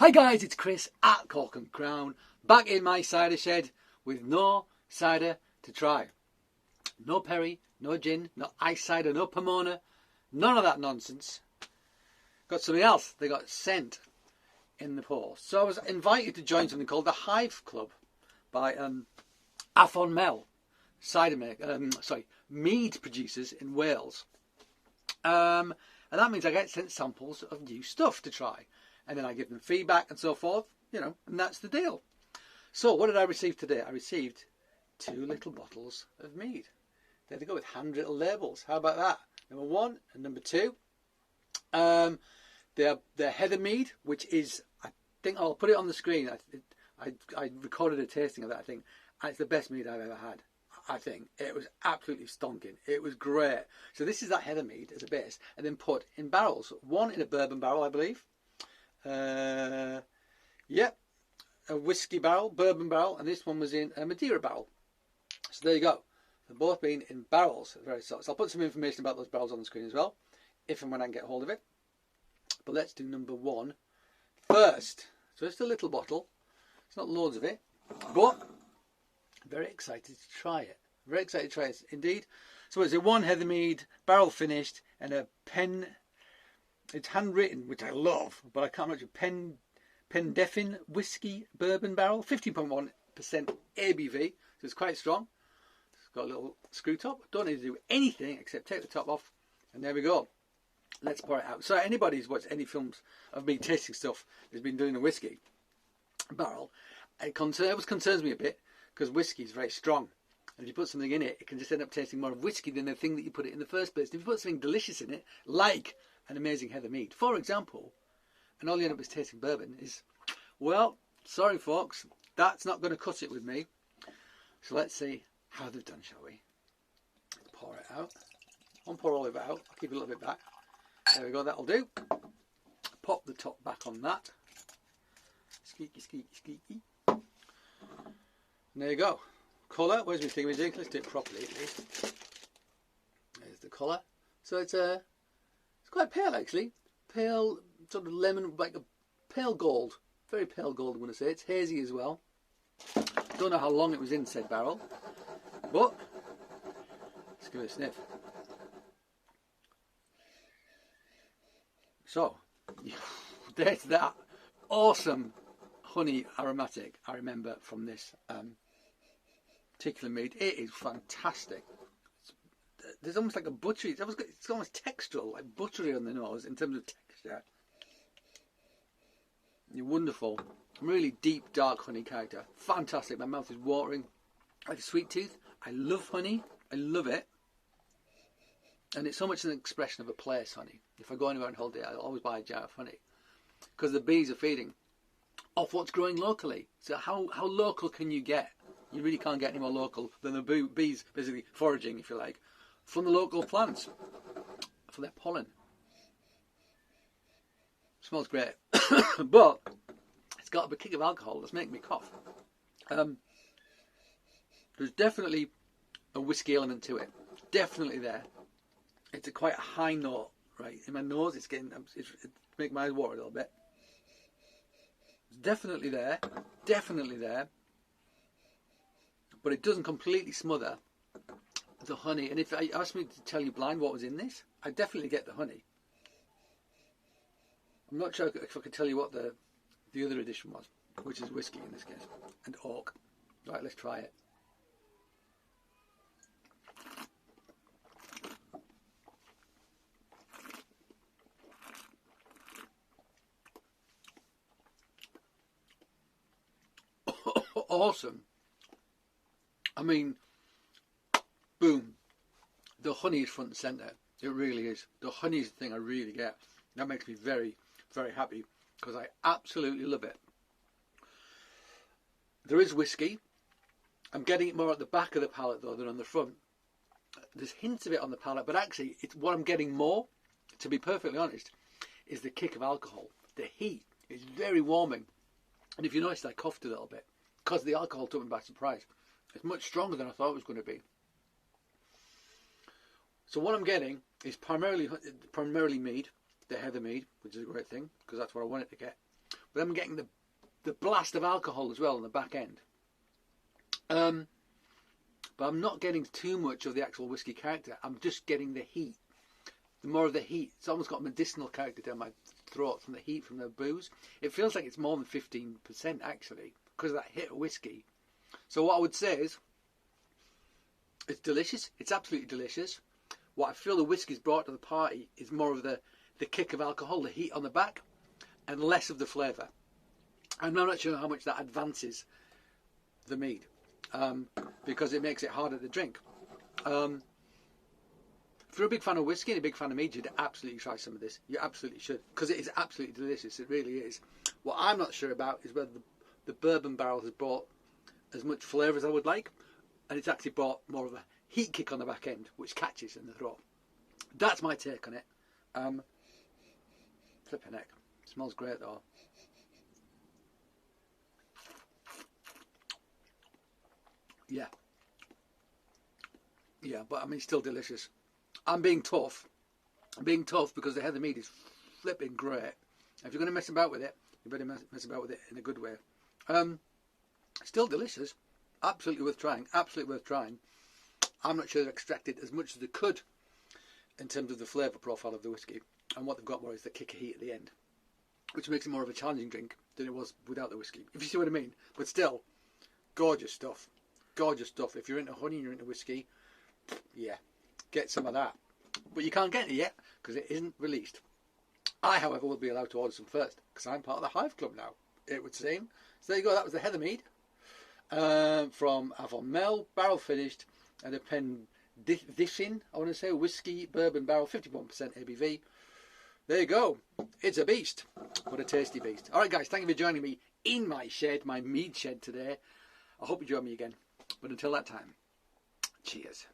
Hi guys, it's Chris at Cork and Crown, back in my cider shed with no cider to try. No perry, no gin, no ice cider, no Pomona, none of that nonsense. Got something else. They got sent in the post. So I was invited to join something called the Hive Club by Afon Mead producers in Wales. And that means I get sent samples of new stuff to try. And then I give them feedback and so forth, you know, and that's the deal. So what did I receive today? I received 2 little bottles of mead. There they go with handwritten labels. How about that? Number 1 and number 2. They're heather mead, which is, I think I'll put it on the screen. I recorded a tasting of that, I think. And it's the best mead I've ever had. I think it was absolutely stonking. It was great. So this is that heather mead as a base, and then put in barrels. One in a bourbon barrel, I believe. Yep, a whiskey barrel, bourbon barrel, and this one was in a Madeira barrel. So there you go. They've both been in barrels of various sorts. I'll put some information about those barrels on the screen as well, if and when I can get hold of it. But let's do number 1 first. So it's a little bottle. It's not loads of it, but I'm very excited to try it. Very excited to try it indeed. So it's a 1 heather mead, barrel finished, and a pen. It's handwritten, which I love, but I can't imagine. Penderyn Whisky Bourbon Barrel, 15.1% ABV, so it's quite strong. It's got a little screw top. Don't need to do anything except take the top off, and there we go. Let's pour it out. So anybody who's watched any films of me tasting stuff that's been doing a whiskey barrel, it concerns me a bit, because whiskey is very strong. And if you put something in it, it can just end up tasting more of whiskey than the thing that you put it in the first place. And if you put something delicious in it, like an amazing heather mead, for example, and all you end up is tasting bourbon, is, well, sorry folks, that's not going to cut it with me. So let's see how they've done, shall we? Let's pour it out. I won't pour all of it out. I'll keep a little bit back. There we go, that'll do. Pop the top back on that. Squeaky, squeaky, squeaky. And there you go. Colour, where's my thingamajig? Let's do it properly at least. There's the colour. So it's quite pale actually. Pale, sort of lemon, like a pale gold. Very pale gold, I'm going to say. It's hazy as well. Don't know how long it was in said barrel. But, let's give it a sniff. So, there's that awesome honey aromatic I remember from this particular mead. It is fantastic. There's almost like a buttery, it's almost textural, like buttery on the nose in terms of texture. You're wonderful. Really deep, dark honey character. Fantastic. My mouth is watering. I have a sweet tooth. I love honey. I love it. And it's so much an expression of a place, honey. If I go anywhere on holiday, I'll always buy a jar of honey. Because the bees are feeding off what's growing locally. So how local can you get? You really can't get any more local than the bees basically foraging, if you like, from the local plants for their pollen. Smells great. But it's got a kick of alcohol that's making me cough. There's definitely a whiskey element to it. Definitely there. It's quite a high note, right? In my nose, it's making my eyes water a little bit. It's definitely there. Definitely there. But it doesn't completely smother the honey. And if I asked me to tell you blind what was in this, I definitely get the honey. I'm not sure if I could tell you what the other addition was, which is whiskey in this case, and oak. Right, let's try it. Awesome. I mean, boom. The honey is front and centre. It really is. The honey is the thing I really get. That makes me very, very happy because I absolutely love it. There is whiskey. I'm getting it more at the back of the palate though than on the front. There's hints of it on the palate, but actually it's what I'm getting more, to be perfectly honest, is the kick of alcohol. The heat is very warming. And if you noticed, I coughed a little bit because the alcohol took me by surprise. It's much stronger than I thought it was going to be. So what I'm getting is primarily mead, the heather mead, which is a great thing because that's what I wanted to get. but I'm getting the blast of alcohol as well on the back end. But I'm not getting too much of the actual whiskey character. I'm just getting the heat. The more of the heat. It's almost got a medicinal character down my throat from the heat from the booze. It feels like it's more than 15% actually because of that hit of whiskey. So what I would say is, it's delicious. It's absolutely delicious. What I feel the whiskey's brought to the party is more of the kick of alcohol, the heat on the back, and less of the flavour. I'm not sure how much that advances the mead. Because it makes it harder to drink. If you're a big fan of whiskey and a big fan of mead, you'd absolutely try some of this. You absolutely should, because it is absolutely delicious. It really is. What I'm not sure about is whether the bourbon barrel has brought as much flavour as I would like, and it's actually brought more of a heat kick on the back end, which catches in the throat. That's my take on it. Flipping heck. Smells great though. Yeah, but I mean, still delicious. I'm being tough. I'm being tough because the heather mead is flipping great. If you're going to mess about with it, you better mess about with it in a good way. Still delicious. Absolutely worth trying. Absolutely worth trying. I'm not sure they've extracted as much as they could in terms of the flavour profile of the whiskey. And what they've got more is the kick of heat at the end, which makes it more of a challenging drink than it was without the whiskey, if you see what I mean. But still, gorgeous stuff. Gorgeous stuff. If you're into honey and you're into whiskey, yeah, get some of that. But you can't get it yet because it isn't released. I, however, will be allowed to order some first because I'm part of the Hive Club now, it would seem. So there you go. That was the Heather Mead from Afon Mel, barrel finished, and a Penderyn, I want to say, whiskey bourbon barrel, 51% ABV. There you go. It's a beast. What a tasty beast. All right, guys, thank you for joining me in my shed, my mead shed today. I hope you join me again. But until that time, cheers.